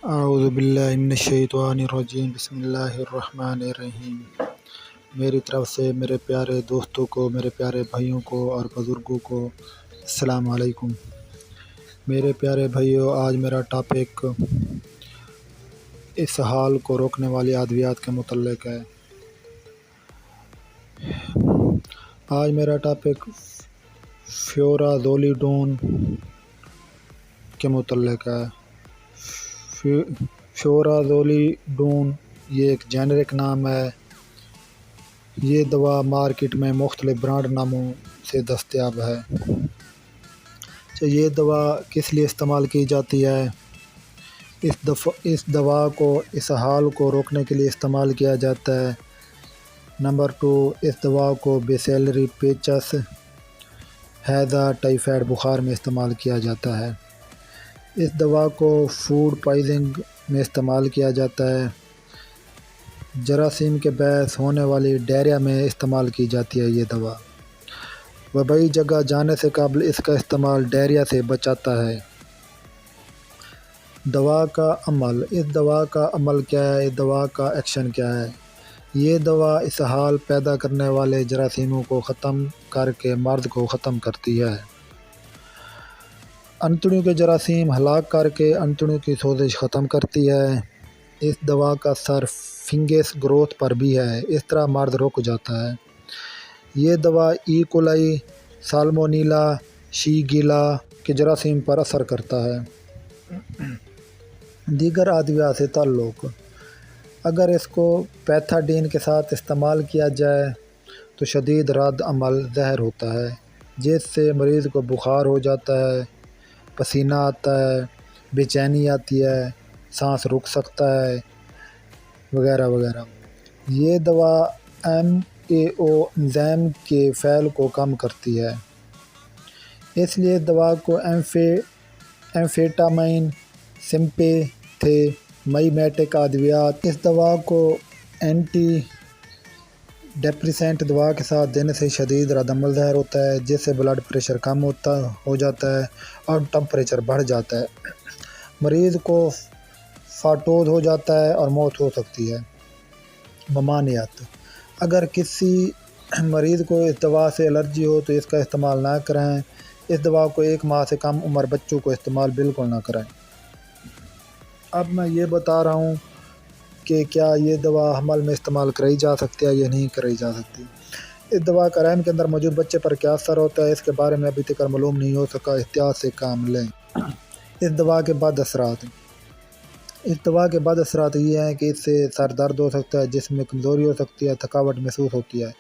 اعوذ باللہ من الشیطان الرجیم، بسم اللہ الرحمن الرحیم۔ میری طرف سے میرے پیارے دوستوں کو، میرے پیارے بھائیوں کو اور بزرگوں کو السلام علیکم۔ میرے پیارے بھائیوں، آج میرا ٹاپک اسہال کو روکنے والی ادویات کے متعلق ہے۔ آج میرا ٹاپک فیورازولیڈون کے متعلق ہے۔ فیورازولیڈون یہ ایک جینرک نام ہے۔ یہ دوا مارکیٹ میں مختلف برانڈ ناموں سے دستیاب ہے۔ یہ دوا کس لیے استعمال کی جاتی ہے؟ اس دوا کو اسہال کو روکنے کے لیے استعمال کیا جاتا ہے۔ نمبر 2، اس دوا کو بیسیلری پیچس، ہیضہ، ٹائیفائڈ بخار میں استعمال کیا جاتا ہے۔ اس دوا کو فوڈ پوائزننگ میں استعمال کیا جاتا ہے۔ جراثیم کے باعث ہونے والی ڈائریا میں استعمال کی جاتی ہے۔ یہ دوا وبائی جگہ جانے سے قبل اس کا استعمال ڈائریا سے بچاتا ہے۔ دوا کا عمل۔ اس دوا کا عمل کیا ہے؟ اس دوا کا ایکشن کیا ہے؟ یہ دوا اسہال پیدا کرنے والے جراثیموں کو ختم کر کے مرض کو ختم کرتی ہے۔ انتڑیوں کے جراثیم ہلاک کر کے انتڑیوں کی سوزش ختم کرتی ہے۔ اس دوا کا اثر فنگس گروتھ پر بھی ہے، اس طرح مرض رک جاتا ہے۔ یہ دوا ای کولائی، سالمونیلا، شیگیلا کے جراثیم پر اثر کرتا ہے۔ دیگر ادویات سے تعلق۔ اگر اس کو پیتھاڈین کے ساتھ استعمال کیا جائے تو شدید رد عمل زہر ہوتا ہے، جس سے مریض کو بخار ہو جاتا ہے، پسینہ آتا ہے، بے چینی آتی ہے، سانس رک سکتا ہے، وغیرہ وغیرہ۔ یہ دوا MAO انزائم کے فعل کو کم کرتی ہے، اس لیے دوا کو ایمفیٹامین، سمپیتھیمائمیٹک ادویات۔ اس دوا کو اینٹی ڈپریسنٹ دوا کے ساتھ دینے سے شدید رد عمل ظاہر ہوتا ہے، جس سے بلڈ پریشر کم ہو جاتا ہے اور ٹمپریچر بڑھ جاتا ہے۔ مریض کو فاٹوز ہو جاتا ہے اور موت ہو سکتی ہے۔ ممانعت۔ اگر کسی مریض کو اس دوا سے الرجی ہو تو اس کا استعمال نہ کریں۔ اس دوا کو 1 ماہ سے کم عمر بچوں کو استعمال بالکل نہ کریں۔ اب میں یہ بتا رہا ہوں کہ کیا یہ دوا حمل میں استعمال کرائی جا سکتی ہے یا نہیں کرائی جا سکتی۔ اس دوا کا رحم کے اندر موجود بچے پر کیا اثر ہوتا ہے، اس کے بارے میں ابھی تک معلوم نہیں ہو سکا۔ احتیاط سے کام لیں۔ اس دوا کے بد اثرات۔ اس دوا کے بد اثرات یہ ہیں کہ اس سے سر درد ہو سکتا ہے، جسم میں کمزوری ہو سکتی ہے، تھکاوٹ محسوس ہوتی ہے،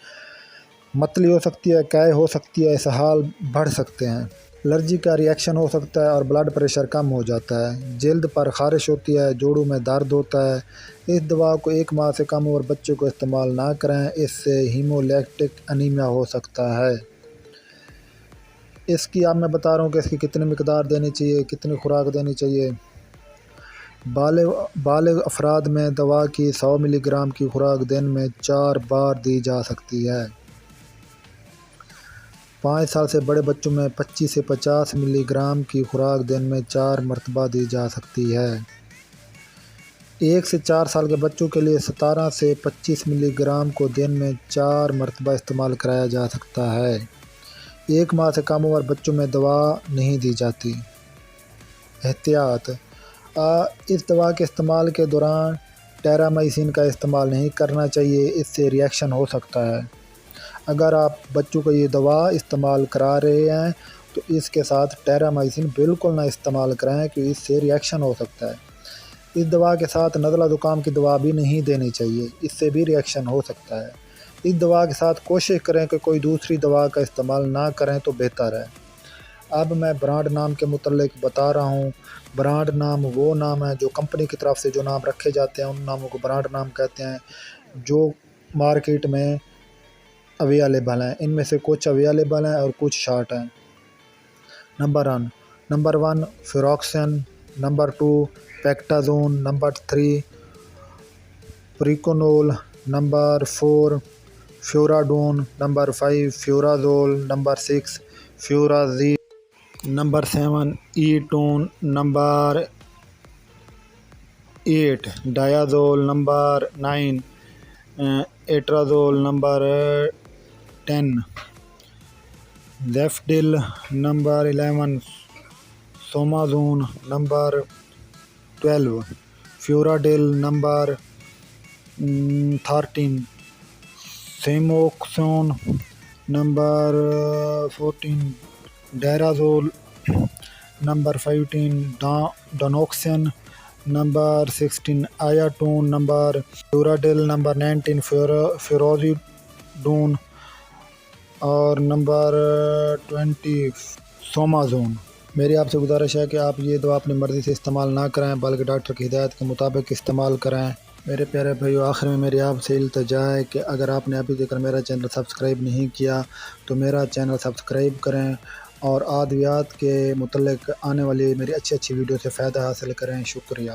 متلی ہو سکتی ہے، قے ہو سکتی ہے، اسہال بڑھ سکتے ہیں، الرجی کا ری ایکشن ہو سکتا ہے اور بلڈ پریشر کم ہو جاتا ہے، جلد پر خارش ہوتی ہے، جوڑوں میں درد ہوتا ہے۔ اس دوا کو 1 ماہ سے کم عمر بچوں کو استعمال نہ کریں، اس سے ہیمولیکٹک انیمیا ہو سکتا ہے۔ اس کی اب میں بتا رہا ہوں کہ اس کی کتنی مقدار دینی چاہیے، کتنی خوراک دینی چاہیے۔ بالغ افراد میں دوا کی 100 ملی گرام کی خوراک دن میں 4 بار دی جا سکتی ہے۔ 5 سال سے بڑے بچوں میں 25 سے 50 ملی گرام کی خوراک دن میں 4 مرتبہ دی جا سکتی ہے۔ 1 سے 4 سال کے بچوں کے لیے 17 سے 25 ملی گرام کو دن میں 4 مرتبہ استعمال کرایا جا سکتا ہے۔ 1 ماہ سے کم عمر بچوں میں دوا نہیں دی جاتی۔ احتیاط۔ اس دوا کے استعمال کے دوران ٹیرامائسین کا استعمال نہیں کرنا چاہیے، اس سے ری ایکشن ہو سکتا ہے۔ اگر آپ بچوں کو یہ دوا استعمال کرا رہے ہیں تو اس کے ساتھ ٹیرامائسین بالکل نہ استعمال کریں، کیونکہ اس سے ری ایکشن ہو سکتا ہے۔ اس دوا کے ساتھ نزلہ زکام کی دوا بھی نہیں دینی چاہیے، اس سے بھی ری ایکشن ہو سکتا ہے۔ اس دوا کے ساتھ کوشش کریں کہ کوئی دوسری دوا کا استعمال نہ کریں تو بہتر ہے۔ اب میں برانڈ نام کے متعلق بتا رہا ہوں۔ برانڈ نام وہ نام ہے جو کمپنی کی طرف سے جو نام رکھے جاتے ہیں، ان ناموں کو برانڈ نام کہتے ہیں، جو مارکیٹ میں اویلیبل ہیں۔ ان میں سے کچھ اویلیبل ہیں اور کچھ شارٹ ہیں۔ نمبر 1 فیروکسین، نمبر 2 پیکٹازون، نمبر 3 پریکونول، نمبر 4 فیوراڈون، نمبر 5 فیورازول، نمبر 6 فیورازی، نمبر 7 ایٹون، number 8 diazole, number 9 atrazole, number 10 Zafdil, number 11 Somazone, number 12 Furadil, number 13 Samoxone, number 14 Dirazole, number 15 Donoxin, number 16 Ayatone, number Furadil, number 19 Furazidone اور نمبر 20 سومازون۔ میری آپ سے گزارش ہے کہ آپ یہ دوا اپنی مرضی سے استعمال نہ کریں بلکہ ڈاکٹر کی ہدایت کے مطابق استعمال کریں۔ میرے پیارے بھائیو، آخر میں میری آپ سے التجا ہے کہ اگر آپ نے ابھی تک میرا چینل سبسکرائب نہیں کیا تو میرا چینل سبسکرائب کریں اور ادویات کے متعلق آنے والی میری اچھی ویڈیو سے فائدہ حاصل کریں۔ شکریہ۔